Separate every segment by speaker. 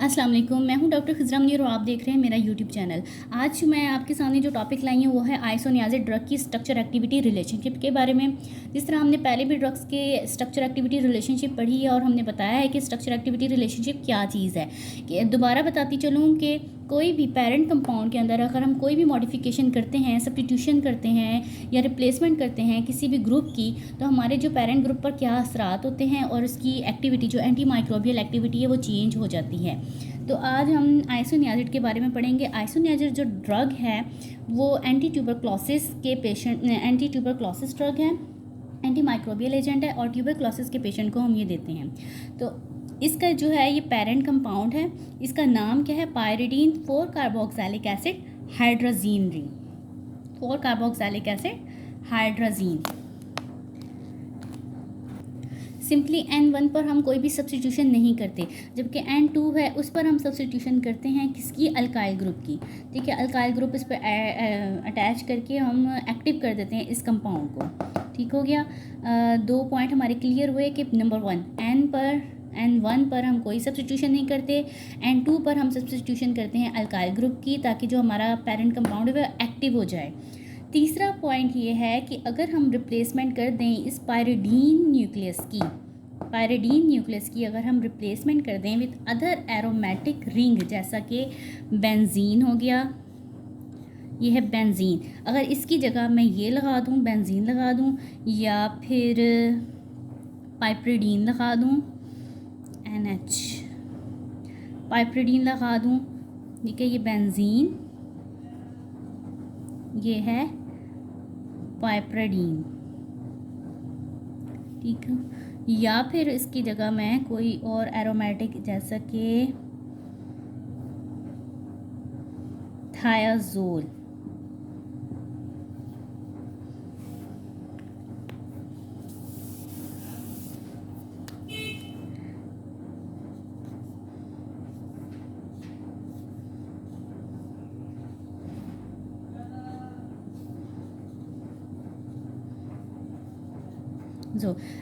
Speaker 1: अस्सलाम वालेकुम, मैं हूं डॉक्टर खिज़रा मुनीर और आप देख रहे हैं मेरा यूट्यूब चैनल। आज मैं आपके सामने जो टॉपिक लाई हूं वो है आइसोनियाज़िड ड्रग की स्ट्रक्चर एक्टिविटी रिलेशनशिप के बारे में। जिस तरह हमने पहले भी ड्रग्स के स्ट्रक्चर एक्टिविटी रिलेशनशिप पढ़ी है और हमने बताया है कि स्ट्रक्चर एक्टिविटी रिलेशनशिप क्या चीज़ है। कि दोबारा बताती चलूँ कि कोई भी पेरेंट कंपाउंड के अंदर अगर हम कोई भी मॉडिफिकेशन करते हैं, सब्स्टिट्यूशन करते हैं या रिप्लेसमेंट करते हैं किसी भी ग्रुप की, तो हमारे जो पेरेंट ग्रुप पर क्या असरात होते हैं और उसकी एक्टिविटी जो एंटी माइक्रोबियल एक्टिविटी है वो चेंज हो जाती है। तो आज हम आइसोनियाज़िड के बारे में पढ़ेंगे। आइसोनियाज़िड जो ड्रग है वो एंटी ट्यूबरक्लोसिस ड्रग है, एंटी माइक्रोबियल एजेंट है और ट्यूबरक्लोसिस के पेशेंट को हम ये देते हैं। तो इसका जो है ये पेरेंट कंपाउंड है, इसका नाम क्या है? Pyridine 4 carboxylic acid hydrazine ring, 4 carboxylic acid hydrazine. Simply N1 पर हम कोई भी सब्स्टिट्यूशन नहीं करते, जबकि N2 है उस पर हम सब्स्टिट्यूशन करते हैं किसकी? अल्काइल ग्रुप की। ठीक है, अल्काइल ग्रुप इस पर अटैच करके हम एक्टिव कर देते हैं इस कंपाउंड को। ठीक हो गया। 2 पॉइंट हमारे क्लियर हुए कि नंबर 1 N1 पर हम कोई सब्स्टिट्यूशन नहीं करते, N2 पर हम सब्स्टिट्यूशन करते हैं अल्काइल ग्रुप की ताकि जो हमारा पेरेंट कंपाउंड है वह एक्टिव हो जाए। तीसरा पॉइंट ये है कि अगर हम रिप्लेसमेंट कर दें इस पायरिडीन न्यूक्लियस की अगर हम रिप्लेसमेंट कर दें विद अदर एरोमेटिक रिंग, जैसा कि बेंजीन हो गया, ये है बेंजीन, अगर इसकी जगह मैं ये लगा दूं, बेंजीन लगा दूं या फिर पाइपरिडीन लगा दूं, NH पाइपरिडीन लगा दूं, ठीक है, ये बेंजीन, ये है पाइपरिडीन, ठीक है, या फिर इसकी जगह मैं कोई और एरोमेटिक जैसा कि थायाजोल,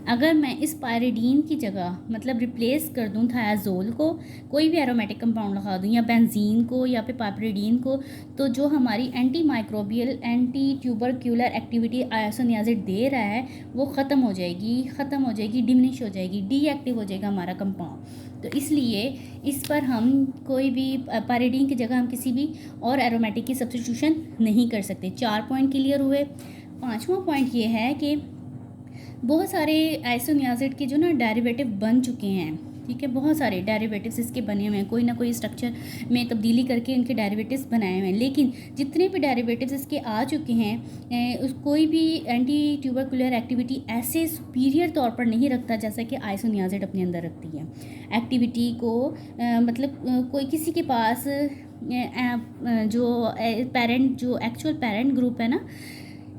Speaker 1: अगर मैं इस पायरिडीन की जगह मतलब रिप्लेस कर दूं थायाजोल को, कोई भी एरोमेटिक कंपाउंड लगा दूं या बेंजीन को या फिर पायरिडीन को, तो जो हमारी antimicrobial antitubercular activity isoniazid दे रहा है वो ख़त्म हो जाएगी, डिमिनिश हो जाएगी, डीएक्टिव हो जाएगा हमारा कंपाउंड। तो इसलिए इस पर हम कोई भी पायरिडीन की जगह हम किसी भी और एरोमेटिक की सब्स्टिट्यूशन नहीं कर सकते। 4 पॉइंट क्लियर हुए। 5वां पॉइंट ये है कि बहुत सारे आइसोनियाज़िड के जो ना डेरिवेटिव बन चुके हैं, ठीक है, बहुत सारे डेरिवेटिव्स इसके बने हुए हैं, कोई ना कोई स्ट्रक्चर में तब्दीली करके इनके डेरिवेटिव्स बनाए हुए हैं। लेकिन जितने भी डेरिवेटिव्स इसके आ चुके हैं कोई भी एंटी ट्यूबरकुलर एक्टिविटी ऐसे सुपीरियर तौर पर नहीं रखता जैसा कि आइसोनियाज़िड अपने अंदर रखती है एक्टिविटी को। मतलब कोई किसी के पास जो एक्चुअल पेरेंट ग्रुप है ना,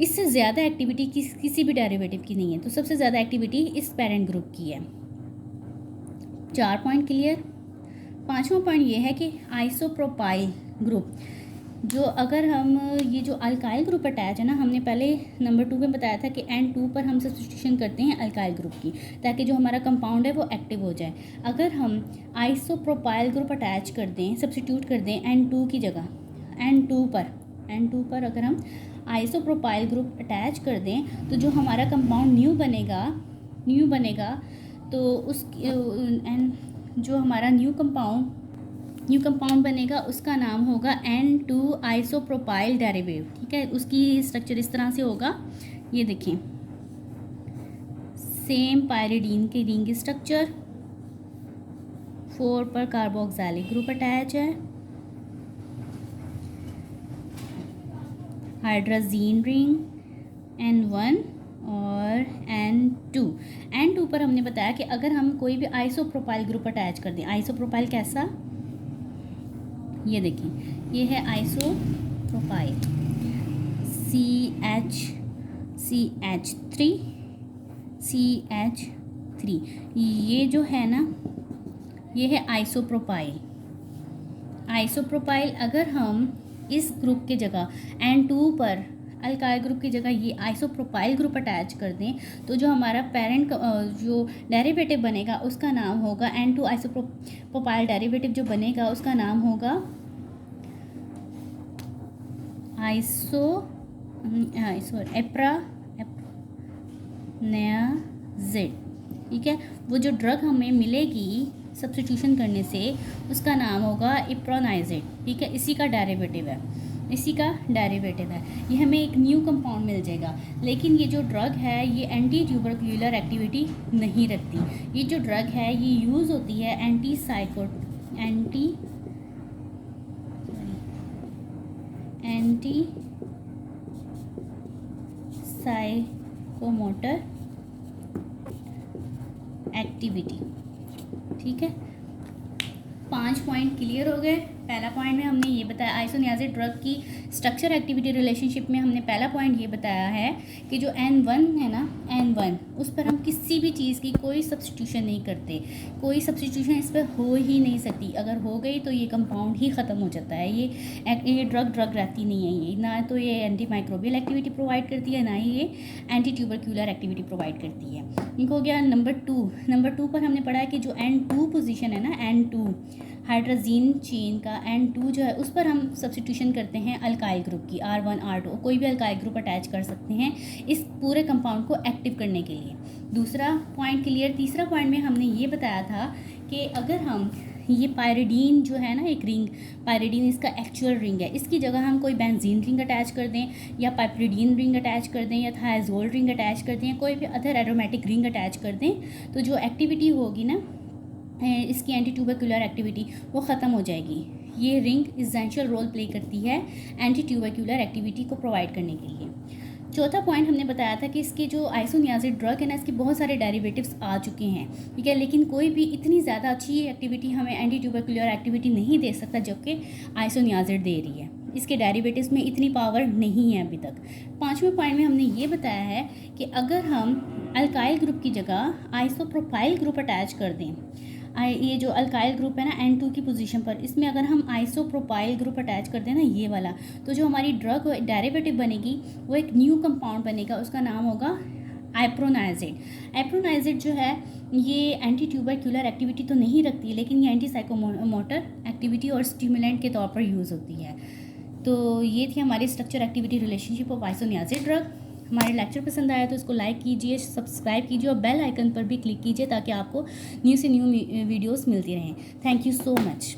Speaker 1: इससे ज़्यादा एक्टिविटी किसी भी डेरिवेटिव की नहीं है, तो सबसे ज़्यादा एक्टिविटी इस पेरेंट ग्रुप की है। 4 पॉइंट क्लियर। 5वां पॉइंट ये है कि आइसोप्रोपाइल ग्रुप, जो अगर हम ये जो अल्काइल ग्रुप अटैच है ना, हमने पहले नंबर 2 में बताया था कि N2 पर हम सब्स्टिट्यूशन करते हैं अल्काइल ग्रुप की ताकि जो हमारा कंपाउंड है वो एक्टिव हो जाए। अगर हम आइसोप्रोपाइल ग्रुप अटैच कर दें, सब्स्टिट्यूट कर दें N2 की जगह, N2 पर अगर हम आइसोप्रोपाइल ग्रुप अटैच कर दें तो जो हमारा कंपाउंड न्यू बनेगा तो उस जो हमारा न्यू कंपाउंड बनेगा उसका नाम होगा N2 आइसोप्रोपाइल डेरिवेटिव। ठीक है, उसकी स्ट्रक्चर इस तरह से होगा, ये देखें, सेम पायरिडीन के रिंग स्ट्रक्चर, 4 पर कार्बोक्सिलिक ग्रुप अटैच है, हाइड्राजीन रिंग N1 और N2 पर हमने बताया कि अगर हम कोई भी आइसोप्रोपाइल ग्रुप अटैच कर दें, आइसोप्रोपाइल कैसा, ये देखिए, ये है आइसोप्रोपाइल CH3 ये जो है ना, ये है आइसोप्रोपाइल। अगर हम इस ग्रुप की जगह N2 पर अल्काइल ग्रुप की जगह ये आइसोप्रोपाइल ग्रुप अटैच कर दें तो जो हमारा पेरेंट जो डेरिवेटिव बनेगा उसका नाम होगा N2 आइसोप्रोपाइल डेरिवेटिव जो बनेगा उसका नाम होगा एप्रानाज़ेड। ठीक है, वो जो ड्रग हमें मिलेगी सब्स्टिट्यूशन करने से उसका नाम होगा एप्रोनाज़ेड। ठीक है, इसी का डेरिवेटिव है, ये हमें एक न्यू कंपाउंड मिल जाएगा। लेकिन ये जो ड्रग है ये एंटी ट्यूबरक्यूलर एक्टिविटी नहीं रखती। ये जो ड्रग है ये यूज़ होती है एंटी साइकोमोटर एक्टिविटी। ठीक है, 5 पॉइंट क्लियर हो गए। पहला पॉइंट में हमने ये बताया आइसोनियाज़िड ड्रग की स्ट्रक्चर एक्टिविटी रिलेशनशिप में हमने पहला पॉइंट ये बताया है कि जो N1 है ना, N1 उस पर हम किसी भी चीज़ की कोई सब्स्टिट्यूशन नहीं करते, कोई सब्स्टिट्यूशन इस पर हो ही नहीं सकती। अगर हो गई तो ये कंपाउंड ही ख़त्म हो जाता है। ये ड्रग रहती नहीं है। ये ना तो ये एंटी माइक्रोबियल एक्टिविटी प्रोवाइड करती है, ना ही ये एंटी ट्यूबरक्यूलर एक्टिविटी प्रोवाइड करती है। एक हो गया नंबर 2 पर हमने पढ़ा है कि जो N2 पोजीशन है ना, N2 हाइड्रोजीन चेन का N2 जो है उस पर हम सब्स्टिट्यूशन करते हैं अल्काइल ग्रुप की R1 R2, कोई भी अल्काइल ग्रुप अटैच कर सकते हैं इस पूरे कंपाउंड को एक्टिव करने के लिए। दूसरा पॉइंट क्लियर। तीसरा पॉइंट में हमने ये बताया था कि अगर हम ये पायरिडीन जो है ना, एक रिंग पायरिडीन इसका एक्चुअल रिंग है, इसकी जगह हम कोई बेंजीन रिंग अटैच कर दें या पाइपरिडीन रिंग अटैच कर दें या थायाजोल रिंग अटैच कर दें या कोई भी अदर एरोमेटिक रिंग अटैच कर दें तो जो एक्टिविटी होगी ना इसकी एंटी ट्यूबरक्यूलर एक्टिविटी वो ख़त्म हो जाएगी। ये रिंग इसेंशियल रोल प्ले करती है एंटी ट्यूबरक्यूलर एक्टिविटी को प्रोवाइड करने के लिए। चौथा पॉइंट हमने बताया था कि इसके जो आइसोनियाज़िड ड्रग है ना, इसके बहुत सारे डेरिवेटिव्स आ चुके हैं। ठीक है, लेकिन कोई भी इतनी ज़्यादा अच्छी एक्टिविटी हमें एंटी ट्यूबरक्यूलर एक्टिविटी नहीं दे सकता जबकि आइसोनियाज़िड दे रही है। इसके डेरिवेटिव्स में इतनी पावर नहीं है अभी तक। 5वें पॉइंट में हमने ये बताया है कि अगर हम अल्काइल ग्रुप की जगह आइसोप्रोपाइल ग्रुप अटैच कर दें, ये जो अल्काइल ग्रुप है ना N2 की पोजीशन पर, इसमें अगर हम आइसोप्रोपाइल ग्रुप अटैच कर दें ना ये वाला, तो जो हमारी ड्रग डेरिवेटिव बनेगी वो एक न्यू कंपाउंड बनेगा, उसका नाम होगा एप्रोनाज़ेड जो है ये एंटी ट्यूबरक्यूलर एक्टिविटी तो नहीं रखती, लेकिन ये एंटी साइकोमोटर एक्टिविटी और स्टिमुलेंट के तौर पर यूज़ होती है। तो ये थी हमारी structure activity relationship of isoniazid drug. हमारे लेक्चर पसंद आया तो इसको लाइक कीजिए, सब्सक्राइब कीजिए और बेल आइकन पर भी क्लिक कीजिए ताकि आपको न्यू से न्यू वीडियोस मिलती रहें। Thank you so much.